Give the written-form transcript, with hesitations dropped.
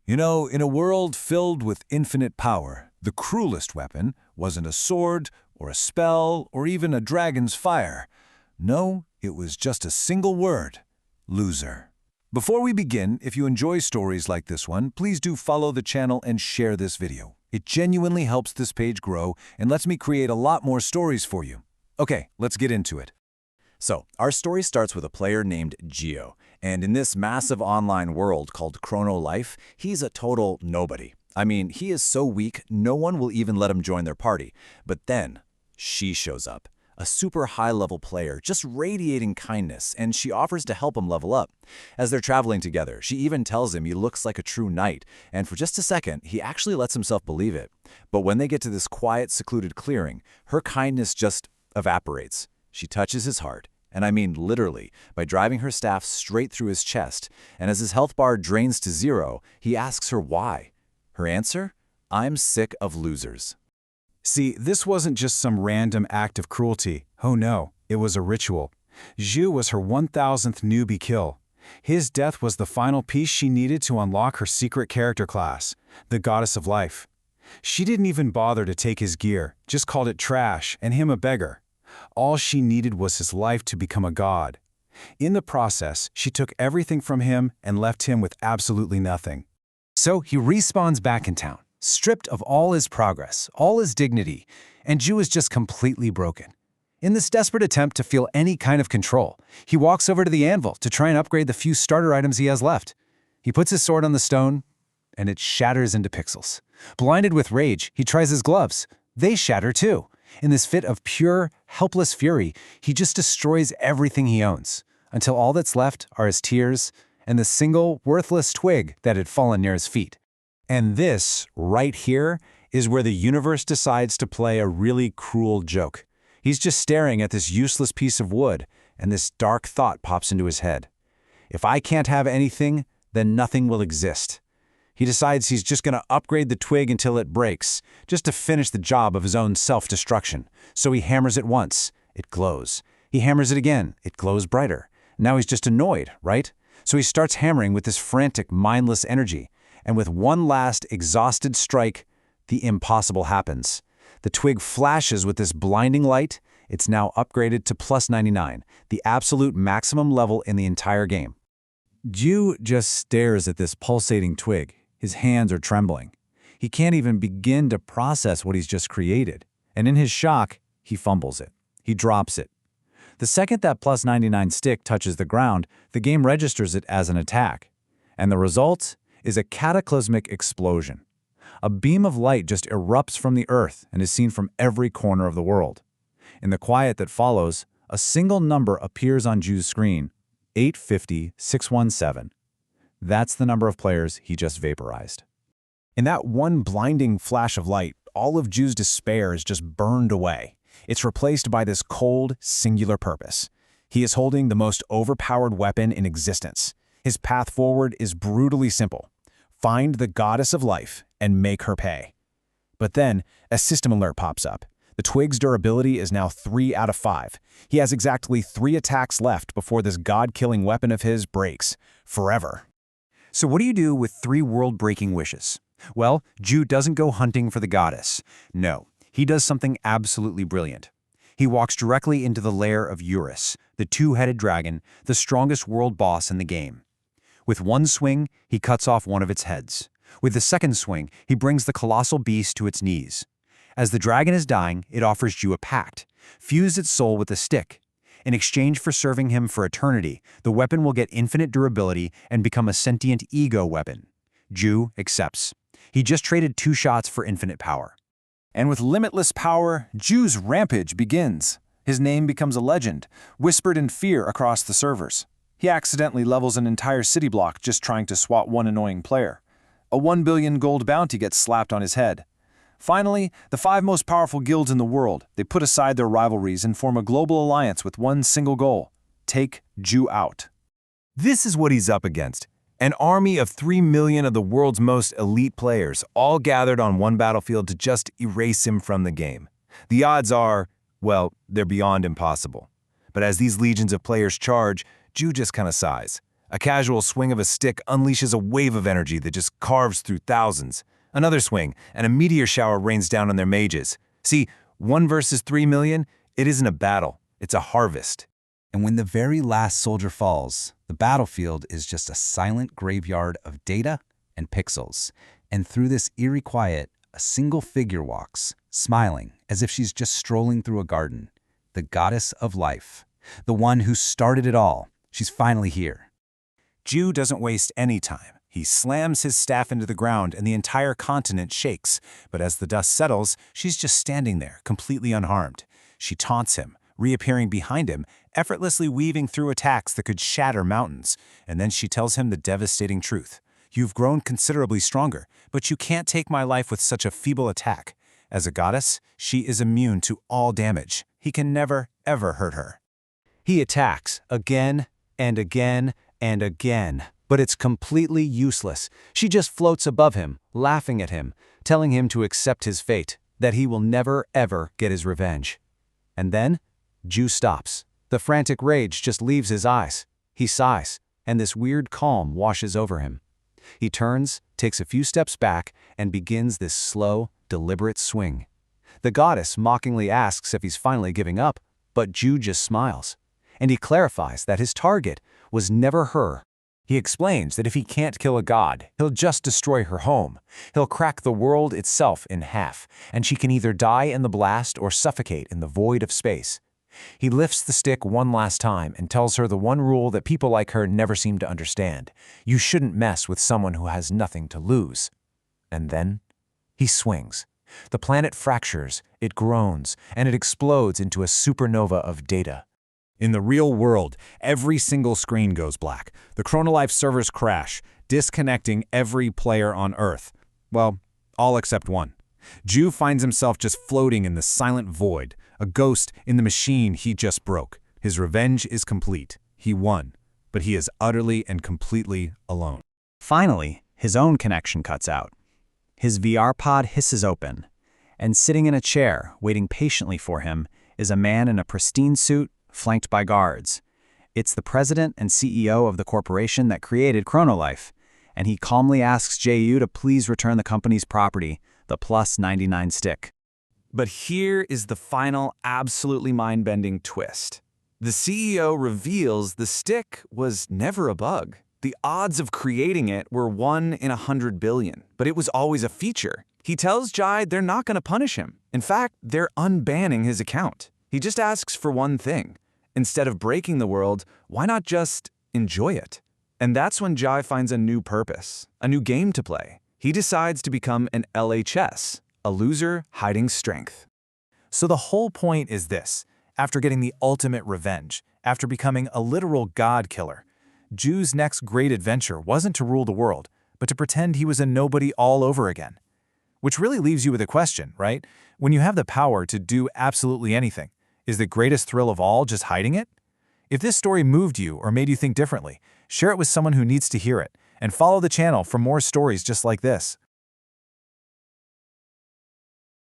You know, in a world filled with infinite power, the cruelest weapon wasn't a sword or a spell or even a dragon's fire. No, it was just a single word: loser. Before we begin, if you enjoy stories like this one, please do follow the channel and share this video. It genuinely helps this page grow and lets me create a lot more stories for you. Okay, let's get into it. So, our story starts with a player named Gio, and in this massive online world called Chrono Life, he's a total nobody. I mean, he is so weak, no one will even let him join their party. But then, she shows up. A super high-level player, just radiating kindness, and she offers to help him level up. As they're traveling together, she even tells him he looks like a true knight, and for just a second, he actually lets himself believe it. But when they get to this quiet, secluded clearing, her kindness just evaporates. She touches his heart, and I mean literally, by driving her staff straight through his chest, and as his health bar drains to zero, he asks her why. Her answer? I'm sick of losers. See, this wasn't just some random act of cruelty. Oh no, it was a ritual. Zhu was her 1000th newbie kill. His death was the final piece she needed to unlock her secret character class, the Goddess of Life. She didn't even bother to take his gear, just called it trash and him a beggar. All she needed was his life to become a god. In the process, she took everything from him and left him with absolutely nothing. So he respawns back in town, stripped of all his progress, all his dignity, and Zhu is just completely broken. In this desperate attempt to feel any kind of control, he walks over to the anvil to try and upgrade the few starter items he has left. He puts his sword on the stone, and it shatters into pixels. Blinded with rage, he tries his gloves. They shatter too. In this fit of pure, helpless fury, he just destroys everything he owns, until all that's left are his tears and the single, worthless twig that had fallen near his feet. And this, right here, is where the universe decides to play a really cruel joke. He's just staring at this useless piece of wood, and this dark thought pops into his head. If I can't have anything, then nothing will exist. He decides he's just going to upgrade the twig until it breaks, just to finish the job of his own self-destruction. So he hammers it once. It glows. He hammers it again. It glows brighter. Now he's just annoyed, right? So he starts hammering with this frantic, mindless energy. And with one last exhausted strike, the impossible happens. The twig flashes with this blinding light. It's now upgraded to plus 99, the absolute maximum level in the entire game. Zhu just stares at this pulsating twig. His hands are trembling. He can't even begin to process what he's just created. And in his shock, he fumbles it. He drops it. The second that plus 99 stick touches the ground, the game registers it as an attack. And the result is a cataclysmic explosion. A beam of light just erupts from the earth and is seen from every corner of the world. In the quiet that follows, a single number appears on Zhu's screen: 850-617. That's the number of players he just vaporized. In that one blinding flash of light, all of Zhu's despair is just burned away. It's replaced by this cold, singular purpose. He is holding the most overpowered weapon in existence. His path forward is brutally simple: find the Goddess of Life and make her pay. But then, a system alert pops up. The twig's durability is now 3 out of 5. He has exactly 3 attacks left before this god-killing weapon of his breaks. Forever. So what do you do with 3 world-breaking wishes? Well, Zhu doesn't go hunting for the goddess. No, he does something absolutely brilliant. He walks directly into the lair of Eurus, the two-headed dragon, the strongest world boss in the game. With one swing, he cuts off one of its heads. With the second swing, he brings the colossal beast to its knees. As the dragon is dying, it offers Zhu a pact: fuse its soul with a stick. In exchange for serving him for eternity, the weapon will get infinite durability and become a sentient ego weapon. Zhu accepts. He just traded 2 shots for infinite power. And with limitless power, Zhu's rampage begins. His name becomes a legend, whispered in fear across the servers. He accidentally levels an entire city block just trying to swat one annoying player. A 1 billion gold bounty gets slapped on his head. Finally, the 5 most powerful guilds in the world, they put aside their rivalries and form a global alliance with one single goal: take Zhu out. This is what he's up against. An army of 3 million of the world's most elite players, all gathered on one battlefield to just erase him from the game. The odds are, well, they're beyond impossible. But as these legions of players charge, Zhu just kind of sighs. A casual swing of a stick unleashes a wave of energy that just carves through thousands. Another swing, and a meteor shower rains down on their mages. See, 1 versus 3 million, it isn't a battle, it's a harvest. And when the very last soldier falls, the battlefield is just a silent graveyard of data and pixels. And through this eerie quiet, a single figure walks, smiling as if she's just strolling through a garden. The goddess of life. The one who started it all. She's finally here. Ju doesn't waste any time. He slams his staff into the ground and the entire continent shakes. But as the dust settles, she's just standing there, completely unharmed. She taunts him, reappearing behind him, effortlessly weaving through attacks that could shatter mountains. And then she tells him the devastating truth. You've grown considerably stronger, but you can't take my life with such a feeble attack. As a goddess, she is immune to all damage. He can never, ever hurt her. He attacks again and again and again, but it's completely useless. She just floats above him, laughing at him, telling him to accept his fate, that he will never, ever get his revenge. And then, Ju stops. The frantic rage just leaves his eyes. He sighs, and this weird calm washes over him. He turns, takes a few steps back, and begins this slow, deliberate swing. The goddess mockingly asks if he's finally giving up, but Ju just smiles. And he clarifies that his target was never her. He explains that if he can't kill a god, he'll just destroy her home. He'll crack the world itself in half, and she can either die in the blast or suffocate in the void of space. He lifts the stick one last time and tells her the one rule that people like her never seem to understand. You shouldn't mess with someone who has nothing to lose. And then he swings. The planet fractures, it groans, and it explodes into a supernova of data. In the real world, every single screen goes black. The Chrono Life servers crash, disconnecting every player on Earth. Well, all except one. Ju finds himself just floating in the silent void, a ghost in the machine he just broke. His revenge is complete. He won, but he is utterly and completely alone. Finally, his own connection cuts out. His VR pod hisses open, and sitting in a chair, waiting patiently for him, is a man in a pristine suit, flanked by guards. It's the president and CEO of the corporation that created Chrono Life, and he calmly asks Ju to please return the company's property, the Plus 99 stick. But here is the final, absolutely mind-bending twist. The CEO reveals the stick was never a bug. The odds of creating it were 1 in 100 billion, but it was always a feature. He tells Jai they're not going to punish him. In fact, they're unbanning his account. He just asks for one thing. Instead of breaking the world, why not just enjoy it? And that's when Jai finds a new purpose, a new game to play. He decides to become an LHS, a loser hiding strength. So the whole point is this. After getting the ultimate revenge, after becoming a literal god killer, Ju's next great adventure wasn't to rule the world, but to pretend he was a nobody all over again. Which really leaves you with a question, right? When you have the power to do absolutely anything, is the greatest thrill of all just hiding it? If this story moved you or made you think differently, share it with someone who needs to hear it, and follow the channel for more stories just like this.